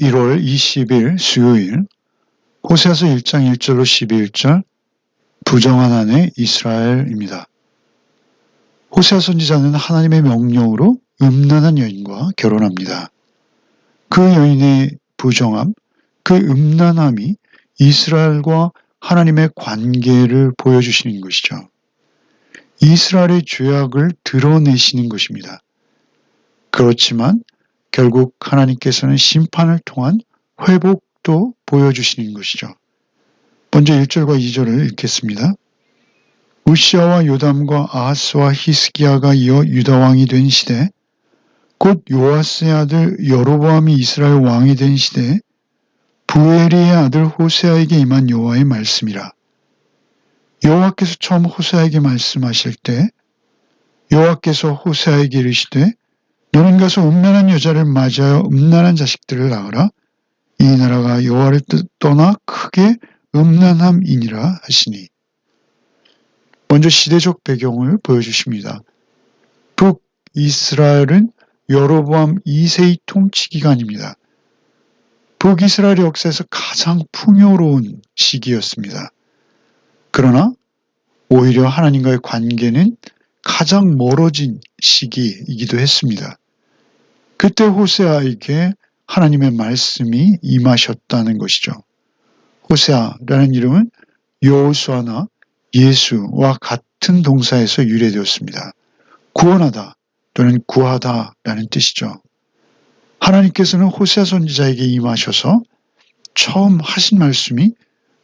1월 20일 수요일 호세아서 1장 1절로 11절 부정한 아내 이스라엘입니다. 호세아 선지자는 하나님의 명령으로 음란한 여인과 결혼합니다. 그 여인의 부정함, 그 음란함이 이스라엘과 하나님의 관계를 보여주시는 것이죠. 이스라엘의 죄악을 드러내시는 것입니다. 그렇지만 결국 하나님께서는 심판을 통한 회복도 보여주시는 것이죠. 먼저 1절과 2절을 읽겠습니다. 우시아와 요담과 아하스와 히스기야가 이어 유다왕이 된 시대, 곧 요아스의 아들 여로보암이 이스라엘 왕이 된 시대, 부에리의 아들 호세아에게 임한 여호와의 말씀이라. 여호와께서 처음 호세아에게 말씀하실 때 여호와께서 호세아에게 이르시되 너는 가서 음란한 여자를 맞이하여 음란한 자식들을 낳으라. 이 나라가 여호와를 떠나 크게 음란함이니라 하시니. 먼저 시대적 배경을 보여주십니다. 북이스라엘은 여로보암 2세의 통치 기간입니다. 북이스라엘 역사에서 가장 풍요로운 시기였습니다. 그러나 오히려 하나님과의 관계는 가장 멀어진 시기이기도 했습니다. 그때 호세아에게 하나님의 말씀이 임하셨다는 것이죠. 호세아라는 이름은 여호수아나 예수와 같은 동사에서 유래되었습니다. 구원하다 또는 구하다라는 뜻이죠. 하나님께서는 호세아 선지자에게 임하셔서 처음 하신 말씀이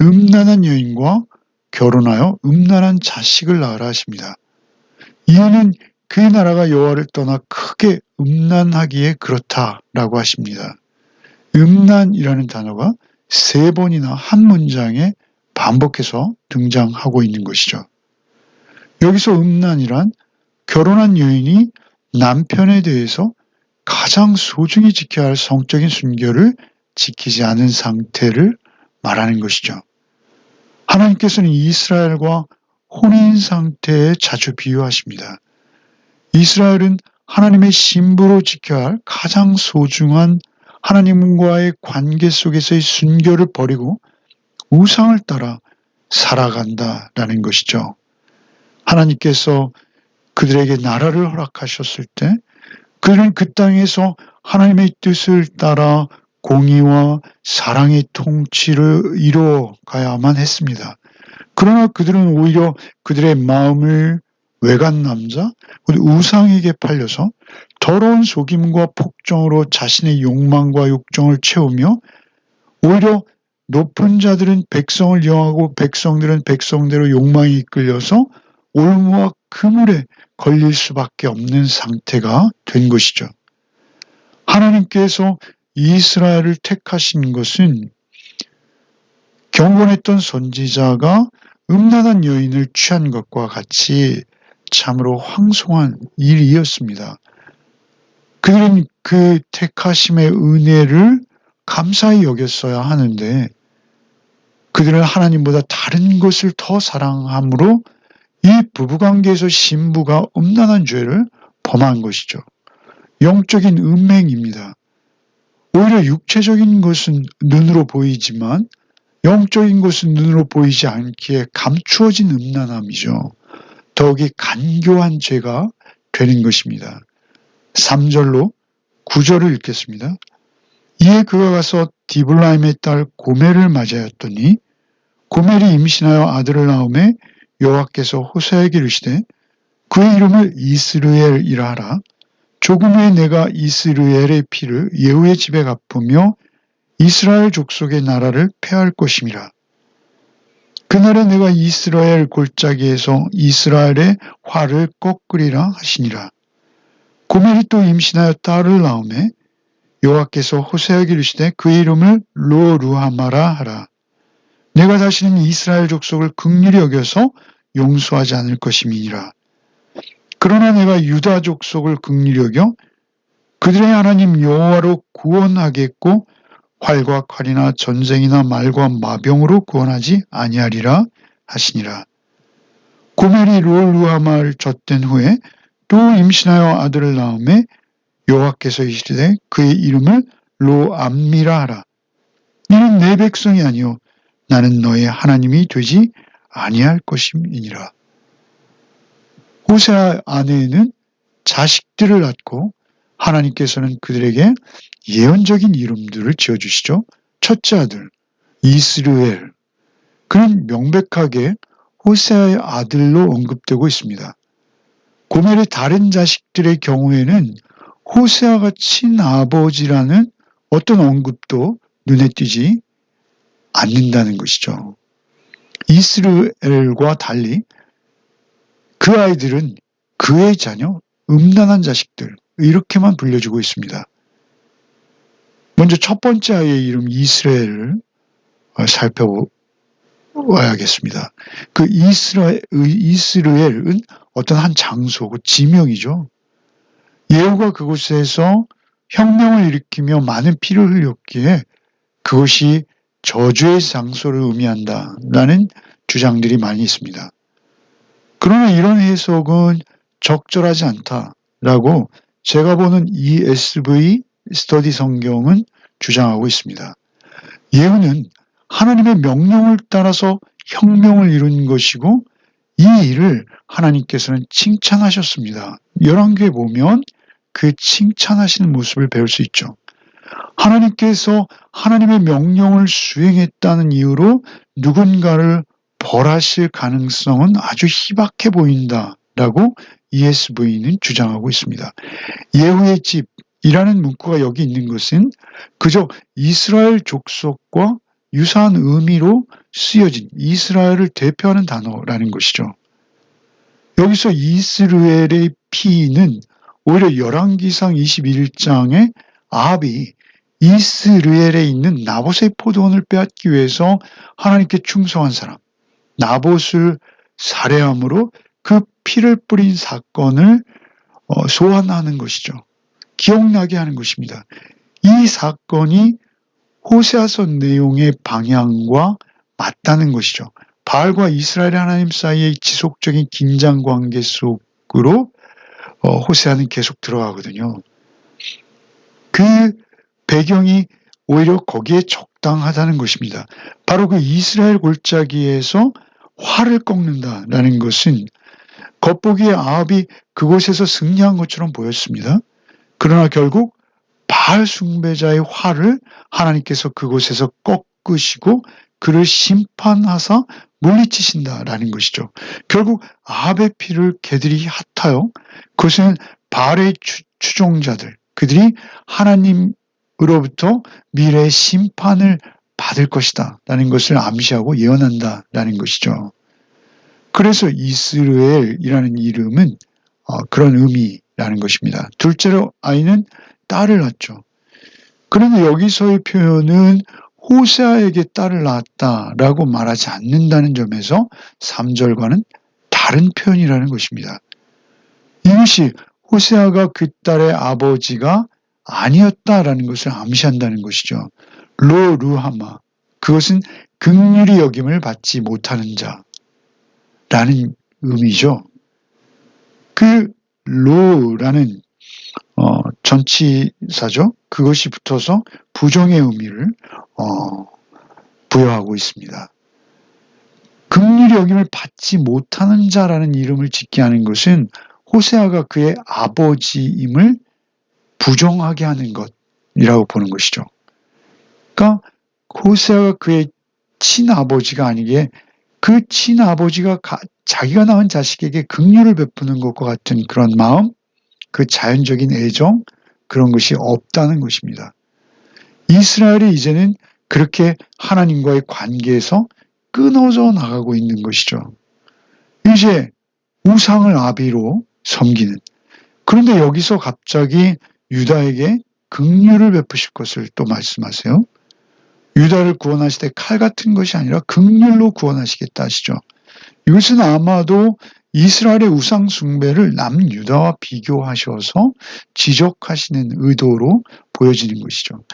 음란한 여인과 결혼하여 음란한 자식을 낳으라 하십니다. 이유는 그 나라가 여호와를 떠나 크게 음란하기에 그렇다라고 하십니다. 음란이라는 단어가 3번이나 한 문장에 반복해서 등장하고 있는 것이죠. 여기서 음란이란 결혼한 여인이 남편에 대해서 가장 소중히 지켜야 할 성적인 순결을 지키지 않은 상태를 말하는 것이죠. 하나님께서는 이스라엘과 혼인 상태에 자주 비유하십니다. 이스라엘은 하나님의 신부로 지켜야 할 가장 소중한 하나님과의 관계 속에서의 순결을 버리고 우상을 따라 살아간다라는 것이죠. 하나님께서 그들에게 나라를 허락하셨을 때 그들은 그 땅에서 하나님의 뜻을 따라 공의와 사랑의 통치를 이루어가야만 했습니다. 그러나 그들은 오히려 그들의 마음을 외간 남자, 우상에게 팔려서 더러운 속임과 폭정으로 자신의 욕망과 욕정을 채우며 오히려 높은 자들은 백성을 영하고 백성들은 백성대로 욕망에 이끌려서 올무와 그물에 걸릴 수밖에 없는 상태가 된 것이죠. 하나님께서 이스라엘을 택하신 것은 경건했던 선지자가 음란한 여인을 취한 것과 같이 참으로 황송한 일이었습니다. 그들은 그 택하심의 은혜를 감사히 여겼어야 하는데 그들은 하나님보다 다른 것을 더 사랑함으로 이 부부관계에서 신부가 음란한 죄를 범한 것이죠. 영적인 음행입니다. 오히려 육체적인 것은 눈으로 보이지만 영적인 것은 눈으로 보이지 않기에 감추어진 음란함이죠. 더욱이 간교한 죄가 되는 것입니다. 3절로 9절을 읽겠습니다. 이에 그가 가서 디블라임의 딸 고멜을 맞이하였더니 고멜이 임신하여 아들을 낳음에 여호와께서 호세아에게 이르시되 그의 이름을 이스르엘이라 하라. 조금 후에 내가 이스르엘의 피를 예후의 집에 갚으며 이스라엘 족속의 나라를 폐할 것임이라. 그날에 내가 이스라엘 골짜기에서 이스라엘의 활을 꺾으리라 하시니라. 고멜이 또 임신하여 딸을 낳음에 여호와께서 호세아에게 이르시되 그의 이름을 로루하마라 하라. 내가 다시는 이스라엘 족속을 긍휼히 여겨서 용서하지 않을 것임이니라. 그러나 내가 유다 족속을 긍휼히 여겨 그들의 하나님 여호와로 구원하겠고 활과 칼이나 전쟁이나 말과 마병으로 구원하지 아니하리라 하시니라. 고멜이 로루하마를 젖된 후에 또 임신하여 아들을 낳음에 여호와께서 이르시되 그의 이름을 로암미라 하라. 이는 내 백성이 아니요 나는 너의 하나님이 되지 아니할 것임이니라. 호세아 아내는 자식들을 낳고 하나님께서는 그들에게 예언적인 이름들을 지어주시죠. 첫째 아들 이스르엘, 그는 명백하게 호세아의 아들로 언급되고 있습니다. 고멜의 다른 자식들의 경우에는 호세아가 친아버지라는 어떤 언급도 눈에 띄지 않는다는 것이죠. 이스르엘과 달리 그 아이들은 그의 자녀, 음란한 자식들, 이렇게만 불려주고 있습니다. 먼저 첫 번째 아이의 이름 이스라엘을 살펴봐야겠습니다. 그 이스라엘은 어떤 한 장소고 지명이죠. 예후가 그곳에서 혁명을 일으키며 많은 피를 흘렸기에 그것이 저주의 장소를 의미한다라는 주장들이 많이 있습니다. 그러나 이런 해석은 적절하지 않다라고 제가 보는 ESV 스터디 성경은 주장하고 있습니다. 예후는 하나님의 명령을 따라서 혁명을 이룬 것이고 이 일을 하나님께서는 칭찬하셨습니다. 열왕기에 보면 그 칭찬하시는 모습을 배울 수 있죠. 하나님께서 하나님의 명령을 수행했다는 이유로 누군가를 벌하실 가능성은 아주 희박해 보인다라고 ESV는 주장하고 있습니다. 예후의 집이라는 문구가 여기 있는 것은 그저 이스라엘 족속과 유사한 의미로 쓰여진 이스라엘을 대표하는 단어라는 것이죠. 여기서 이스라엘의 피는 오히려 열왕기상 21장에 아합이 이스라엘에 있는 나봇의 포도원을 빼앗기 위해서 하나님께 충성한 사람 나봇을 살해함으로 그 피를 뿌린 사건을 소환하는 것이죠. 기억나게 하는 것입니다. 이 사건이 호세아서 내용의 방향과 맞다는 것이죠. 바알과 이스라엘 하나님 사이의 지속적인 긴장 관계 속으로 호세아는 계속 들어가거든요. 그 배경이 오히려 거기에 적당하다는 것입니다. 바로 그 이스라엘 골짜기에서 활을 꺾는다라는 것은 겉보기에 아합이 그곳에서 승리한 것처럼 보였습니다. 그러나 결국 바알 숭배자의 활을 하나님께서 그곳에서 꺾으시고 그를 심판하사 물리치신다라는 것이죠. 결국 아합의 피를 개들이 핫하여 그것은 바알의 추종자들, 그들이 하나님으로부터 미래의 심판을 받을 것이다 라는 것을 암시하고 예언한다 라는 것이죠. 그래서 이스라엘이라는 이름은 그런 의미라는 것입니다. 둘째로 아이는 딸을 낳죠. 그런데 여기서의 표현은 호세아에게 딸을 낳았다라고 말하지 않는다는 점에서 3절과는 다른 표현이라는 것입니다. 이것이 호세아가 그 딸의 아버지가 아니었다라는 것을 암시한다는 것이죠. 루하마, 그것은 긍휼히 여김을 받지 못하는 자라는 의미죠. 그 로라는 전치사죠. 그것이 붙어서 부정의 의미를 부여하고 있습니다. 긍휼히 여김을 받지 못하는 자라는 이름을 짓게 하는 것은 호세아가 그의 아버지임을 부정하게 하는 것이라고 보는 것이죠. 그러니까 호세아가 그의 친아버지가 아니게 그 친아버지가 자기가 낳은 자식에게 긍휼을 베푸는 것과 같은 그런 마음, 그 자연적인 애정, 그런 것이 없다는 것입니다. 이스라엘이 이제는 그렇게 하나님과의 관계에서 끊어져 나가고 있는 것이죠. 이제 우상을 아비로 섬기는. 그런데 여기서 갑자기 유다에게 긍휼을 베푸실 것을 또 말씀하세요. 유다를 구원하실 때 칼 같은 것이 아니라 긍휼로 구원하시겠다 하시죠. 이것은 아마도 이스라엘의 우상 숭배를 남유다와 비교하셔서 지적하시는 의도로 보여지는 것이죠.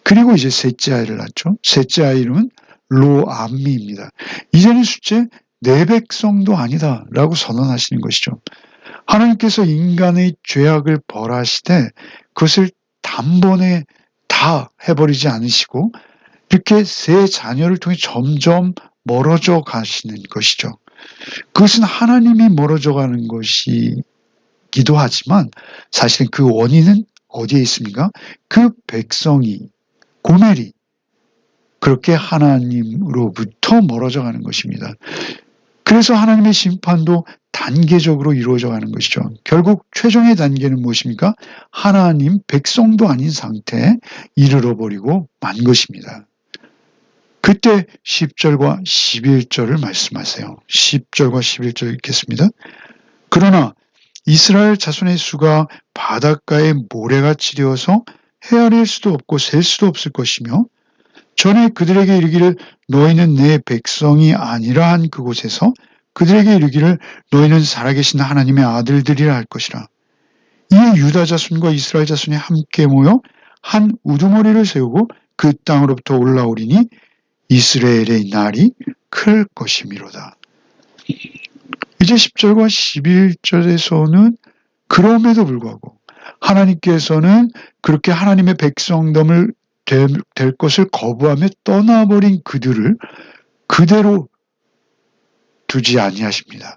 그리고 이제 셋째 아이를 낳죠. 셋째 아이 이름은 로암미입니다. 이제는 숫째 내 백성도 아니다라고 선언하시는 것이죠. 하나님께서 인간의 죄악을 벌하시되 그것을 단번에 다 다 해버리지 않으시고 이렇게 세 자녀를 통해 점점 멀어져 가시는 것이죠. 그것은 하나님이 멀어져 가는 것이기도 하지만 사실 그 원인은 어디에 있습니까? 그 백성이, 고멜이 그렇게 하나님으로부터 멀어져 가는 것입니다. 그래서 하나님의 심판도 단계적으로 이루어져 가는 것이죠. 결국 최종의 단계는 무엇입니까? 하나님 백성도 아닌 상태에 이르러 버리고 만 것입니다. 그때 10절과 11절을 말씀하세요. 10절과 11절 읽겠습니다. 그러나 이스라엘 자손의 수가 바닷가에 모래같이 되어서 헤아릴 수도 없고 셀 수도 없을 것이며 전에 그들에게 이르기를 너희는 내 백성이 아니라 한 그곳에서 그들에게 이르기를 너희는 살아계신 하나님의 아들들이라 할 것이라. 이에 유다 자손과 이스라엘 자손이 함께 모여 한 우두머리를 세우고 그 땅으로부터 올라오리니 이스라엘의 날이 클 것이미로다. 이제 10절과 11절에서는 그럼에도 불구하고 하나님께서는 그렇게 하나님의 백성됨을 될 것을 거부하며 떠나버린 그들을 그대로 두지 아니하십니다.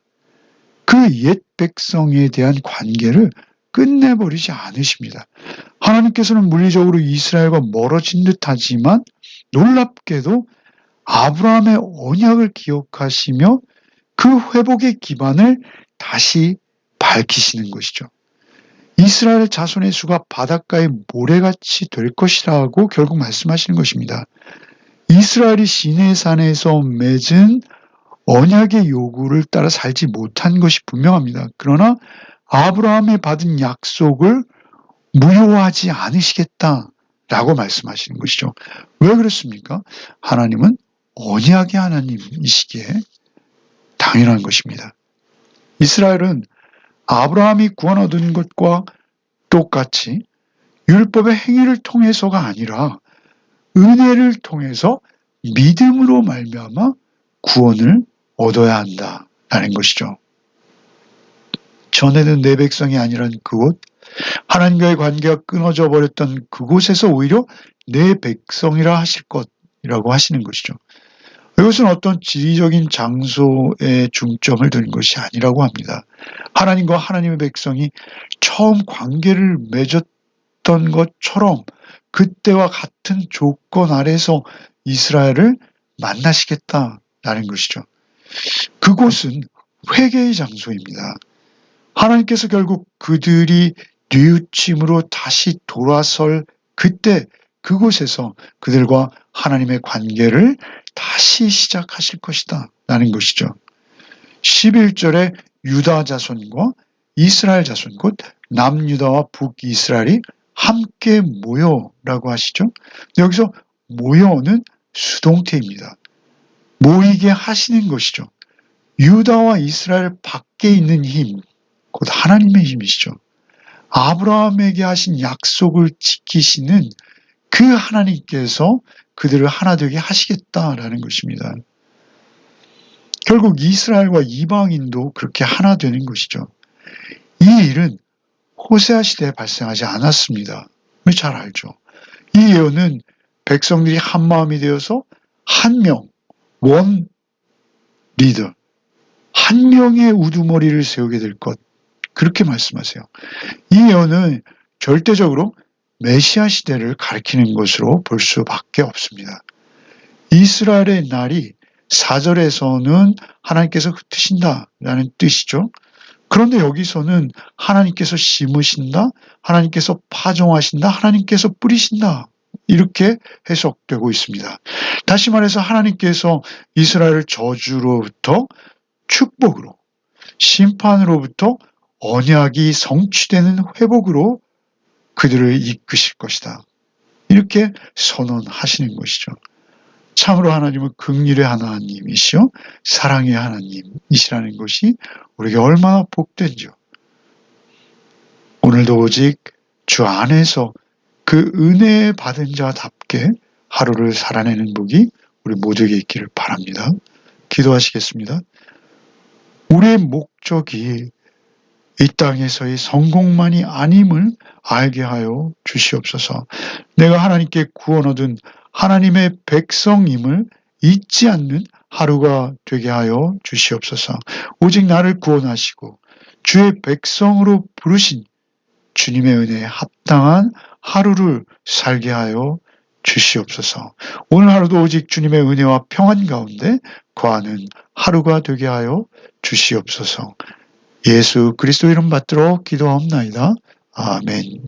그 옛 백성에 대한 관계를 끝내버리지 않으십니다. 하나님께서는 물리적으로 이스라엘과 멀어진 듯하지만 놀랍게도 아브라함의 언약을 기억하시며 그 회복의 기반을 다시 밝히시는 것이죠. 이스라엘 자손의 수가 바닷가의 모래같이 될 것이라고 결국 말씀하시는 것입니다. 이스라엘이 시내산에서 맺은 언약의 요구를 따라 살지 못한 것이 분명합니다. 그러나 아브라함이 받은 약속을 무효하지 않으시겠다라고 말씀하시는 것이죠. 왜 그렇습니까? 하나님은 언약의 하나님이시기에 당연한 것입니다. 이스라엘은 아브라함이 구원 얻은 것과 똑같이 율법의 행위를 통해서가 아니라 은혜를 통해서 믿음으로 말미암아 구원을 얻어야 한다라는 것이죠. 전에는 내 백성이 아니란 그곳, 하나님과의 관계가 끊어져 버렸던 그곳에서 오히려 내 백성이라 하실 것이라고 하시는 것이죠. 이것은 어떤 지리적인 장소에 중점을 두는 것이 아니라고 합니다. 하나님과 하나님의 백성이 처음 관계를 맺었던 것처럼 그때와 같은 조건 아래서 이스라엘을 만나시겠다라는 것이죠. 그곳은 회개의 장소입니다. 하나님께서 결국 그들이 뉘우침으로 다시 돌아설 그때 그곳에서 그들과 하나님의 관계를 다시 시작하실 것이다 라는 것이죠. 11절에 유다 자손과 이스라엘 자손 곧 남유다와 북이스라엘이 함께 모여라고 하시죠. 여기서 모여는 수동태입니다. 모이게 하시는 것이죠. 유다와 이스라엘 밖에 있는 힘, 곧 하나님의 힘이시죠. 아브라함에게 하신 약속을 지키시는 그 하나님께서 그들을 하나 되게 하시겠다라는 것입니다. 결국 이스라엘과 이방인도 그렇게 하나 되는 것이죠. 이 일은 호세아 시대에 발생하지 않았습니다. 잘 알죠. 이 예언은 백성들이 한 마음이 되어서 한 명, 원 리더, 한 명의 우두머리를 세우게 될 것, 그렇게 말씀하세요. 이 예언은 절대적으로 메시아 시대를 가리키는 것으로 볼 수밖에 없습니다. 이스라엘의 날이 4절에서는 하나님께서 흩으신다라는 뜻이죠. 그런데 여기서는 하나님께서 심으신다, 하나님께서 파종하신다, 하나님께서 뿌리신다 이렇게 해석되고 있습니다. 다시 말해서 하나님께서 이스라엘을 저주로부터 축복으로, 심판으로부터 언약이 성취되는 회복으로 그들을 이끄실 것이다. 이렇게 선언하시는 것이죠. 참으로 하나님은 긍휼의 하나님이시요 사랑의 하나님이시라는 것이 우리에게 얼마나 복된지요. 오늘도 오직 주 안에서 그 은혜 받은 자답게 하루를 살아내는 복이 우리 모두에게 있기를 바랍니다. 기도하시겠습니다. 우리의 목적이 이 땅에서의 성공만이 아님을 알게 하여 주시옵소서. 내가 하나님께 구원 얻은 하나님의 백성임을 잊지 않는 하루가 되게 하여 주시옵소서. 오직 나를 구원하시고 주의 백성으로 부르신 주님의 은혜에 합당한 하루를 살게 하여 주시옵소서. 오늘 하루도 오직 주님의 은혜와 평안 가운데 거하는 하루가 되게 하여 주시옵소서. 예수 그리스도 이름 받들어 기도하옵나이다. 아멘.